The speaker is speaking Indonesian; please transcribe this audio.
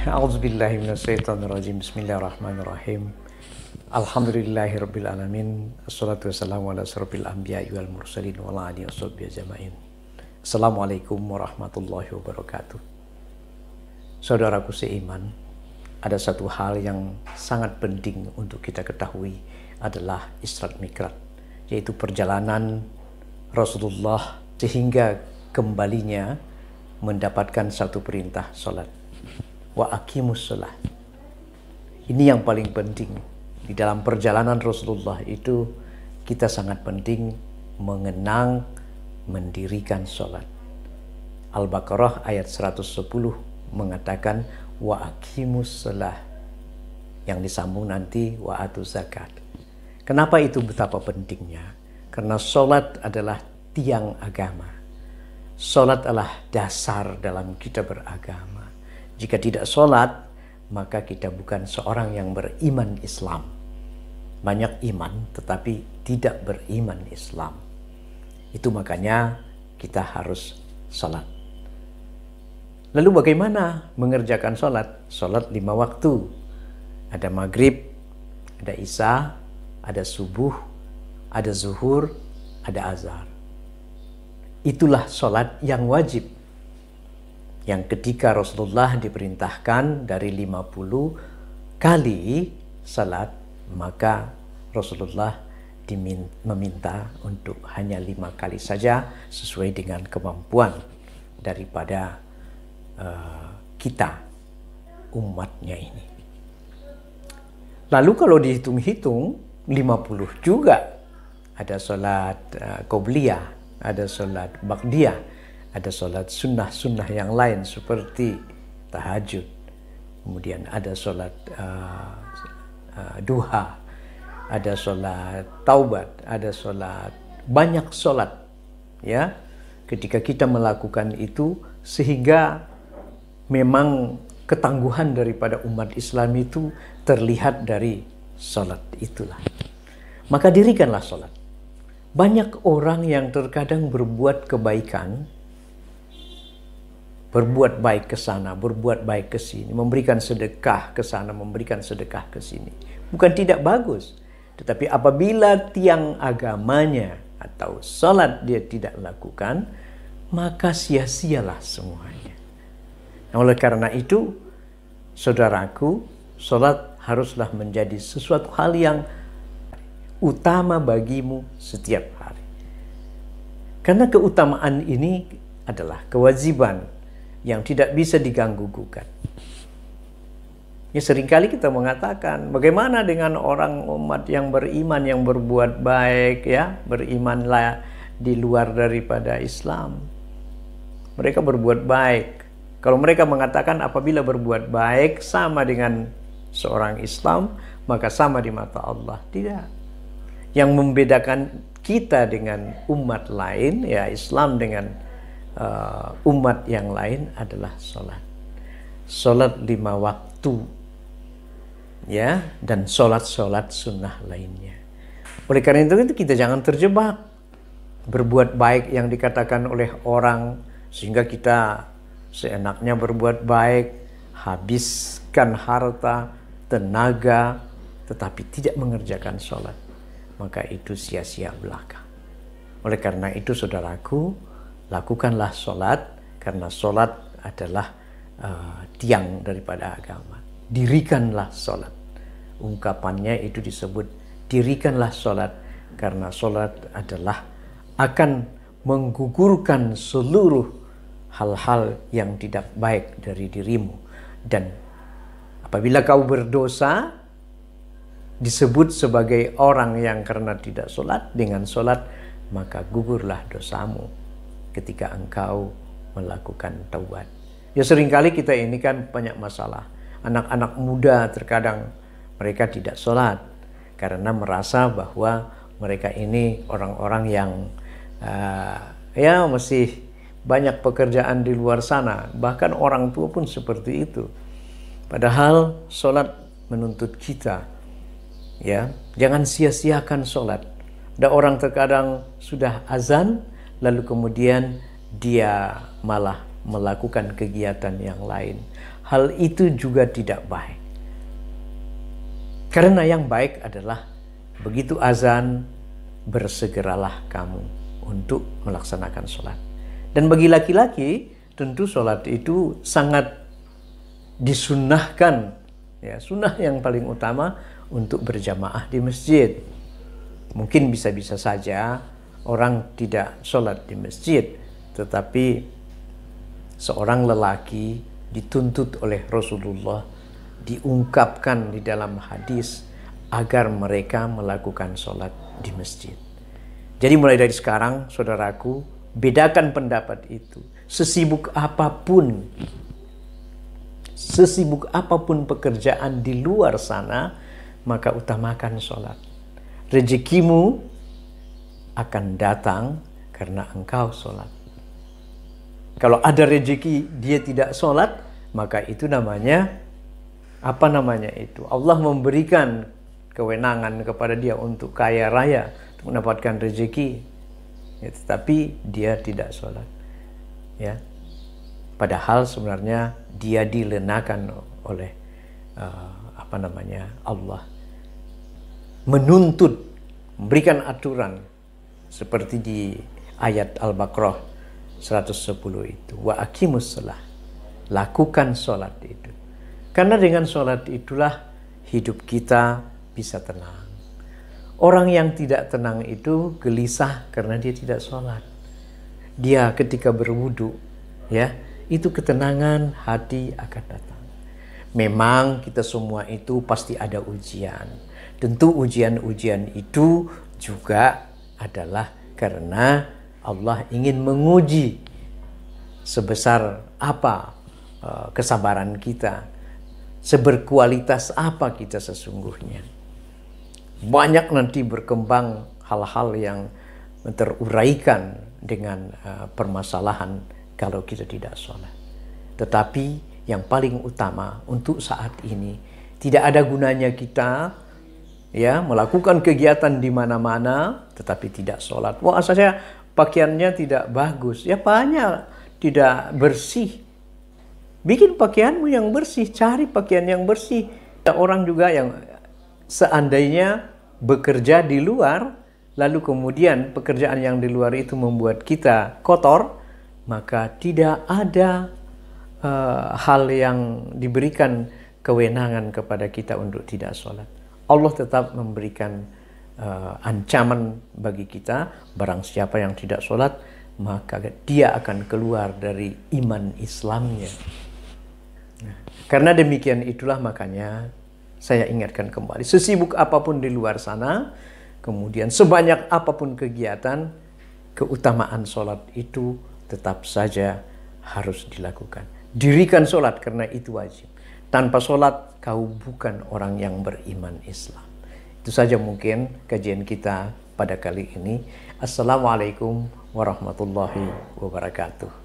A'udzubillahiminasyaitonirrajim. Bismillahirrahmanirrahim. Alhamdulillahirabbil alamin. Assalatu wassalamu ala asyrofil anbiya'i wal mursalin wa ala alihi washabbihi ajmain. Assalamualaikum warahmatullahi wabarakatuh. Saudaraku seiman, ada satu hal yang sangat penting untuk kita ketahui adalah Isra Mi'raj, yaitu perjalanan Rasulullah sehingga kembalinya mendapatkan satu perintah salat. Wa aqimus shalah. Ini yang paling penting. Di dalam perjalanan Rasulullah itu kita sangat penting mengenang, mendirikan salat. Al-Baqarah ayat 110 mengatakan wa aqimus shalah, yang disambung nanti wa atuz zakat. Kenapa itu betapa pentingnya? Karena salat adalah tiang agama. Salat adalah dasar dalam kita beragama. Jika tidak sholat, maka kita bukan seorang yang beriman Islam. Banyak iman, tetapi tidak beriman Islam. Itu makanya kita harus sholat. Lalu bagaimana mengerjakan sholat? Sholat 5 waktu. Ada maghrib, ada isya, ada subuh, ada zuhur, ada azhar. Itulah sholat yang wajib. Yang ketika Rasulullah diperintahkan dari 50 kali salat, maka Rasulullah meminta untuk hanya 5 kali saja sesuai dengan kemampuan daripada kita, umatnya ini. Lalu kalau dihitung-hitung 50 juga. Ada salat qobliyah, ada salat ba'diyah, ada sholat sunnah-sunnah yang lain seperti tahajud. Kemudian ada sholat duha, ada sholat taubat, ada sholat, banyak sholat. Ya, ketika kita melakukan itu, sehingga memang ketangguhan daripada umat Islam itu terlihat dari sholat itulah. Maka dirikanlah sholat. Banyak orang yang terkadang berbuat kebaikan, berbuat baik ke sana, berbuat baik ke sini, memberikan sedekah ke sana, memberikan sedekah ke sini. Bukan tidak bagus, tetapi apabila tiang agamanya atau salat dia tidak lakukan, maka sia-sialah semuanya. Nah, oleh karena itu, saudaraku, salat haruslah menjadi sesuatu hal yang utama bagimu setiap hari. Karena keutamaan ini adalah kewajiban yang tidak bisa diganggu-gugat. Ya, seringkali kita mengatakan, bagaimana dengan orang umat yang beriman, yang berbuat baik, ya, berimanlah di luar daripada Islam. Mereka berbuat baik. Kalau mereka mengatakan apabila berbuat baik sama dengan seorang Islam, maka sama di mata Allah. Tidak. Yang membedakan kita dengan umat lain, ya Islam dengan umat yang lain adalah sholat. Sholat 5 waktu, ya, dan sholat-sholat sunnah lainnya. Oleh karena itu kita jangan terjebak berbuat baik yang dikatakan oleh orang, sehingga kita seenaknya berbuat baik, habiskan harta, tenaga, tetapi tidak mengerjakan sholat. Maka itu sia-sia belaka. Oleh karena itu, saudaraku, lakukanlah sholat, karena sholat adalah tiang daripada agama. Dirikanlah sholat. Ungkapannya itu disebut dirikanlah sholat, karena sholat adalah akan menggugurkan seluruh hal-hal yang tidak baik dari dirimu. Dan apabila kau berdosa, disebut sebagai orang yang karena tidak sholat, dengan sholat maka gugurlah dosamu ketika engkau melakukan taubat. Ya, seringkali kita ini kan banyak masalah. Anak-anak muda terkadang mereka tidak sholat karena merasa bahwa mereka ini orang-orang yang ya masih banyak pekerjaan di luar sana. Bahkan orang tua pun seperti itu. Padahal sholat menuntut kita, ya, jangan sia-siakan sholat. Ada orang terkadang sudah azan, lalu kemudian dia malah melakukan kegiatan yang lain. Hal itu juga tidak baik. Karena yang baik adalah begitu azan, bersegeralah kamu untuk melaksanakan sholat. Dan bagi laki-laki, tentu sholat itu sangat disunnahkan. Ya, sunnah yang paling utama untuk berjamaah di masjid. Mungkin bisa-bisa saja orang tidak sholat di masjid, tetapi seorang lelaki dituntut oleh Rasulullah, diungkapkan di dalam hadis agar mereka melakukan sholat di masjid. Jadi mulai dari sekarang, saudaraku, bedakan pendapat itu. Sesibuk apapun pekerjaan di luar sana, maka utamakan sholat. Rezekimu akan datang karena engkau sholat. Kalau ada rezeki dia tidak sholat, maka itu namanya Allah memberikan kewenangan kepada dia untuk kaya raya, untuk mendapatkan rezeki, ya, tetapi dia tidak sholat. Ya, padahal sebenarnya dia dilenakan oleh Allah, menuntut, memberikan aturan seperti di ayat Al-Baqarah 110 itu, wa aqimus shalah, lakukan sholat itu. Karena dengan sholat itulah hidup kita bisa tenang. Orang yang tidak tenang itu gelisah karena dia tidak sholat. Dia ketika berwudu, ya, itu ketenangan hati akan datang. Memang kita semua itu pasti ada ujian. Tentu ujian-ujian itu juga adalah karena Allah ingin menguji sebesar apa kesabaran kita, seberkualitas apa kita sesungguhnya. Banyak nanti berkembang hal-hal yang teruraikan dengan permasalahan kalau kita tidak sholat. Tetapi yang paling utama untuk saat ini, tidak ada gunanya kita ya melakukan kegiatan di mana-mana tetapi tidak sholat. Wah, saya pakaiannya tidak bagus, ya banyak tidak bersih. Bikin pakaianmu yang bersih, cari pakaian yang bersih. Ada orang juga yang seandainya bekerja di luar, lalu kemudian pekerjaan yang di luar itu membuat kita kotor, maka tidak ada hal yang diberikan kewenangan kepada kita untuk tidak sholat. Allah tetap memberikan ancaman bagi kita, barang siapa yang tidak sholat, maka dia akan keluar dari iman Islamnya. Nah, karena demikian itulah makanya saya ingatkan kembali, sesibuk apapun di luar sana, kemudian sebanyak apapun kegiatan, keutamaan sholat itu tetap saja harus dilakukan. Dirikan sholat karena itu wajib. Tanpa sholat, kau bukan orang yang beriman Islam. Itu saja mungkin kajian kita pada kali ini. Assalamualaikum warahmatullahi wabarakatuh.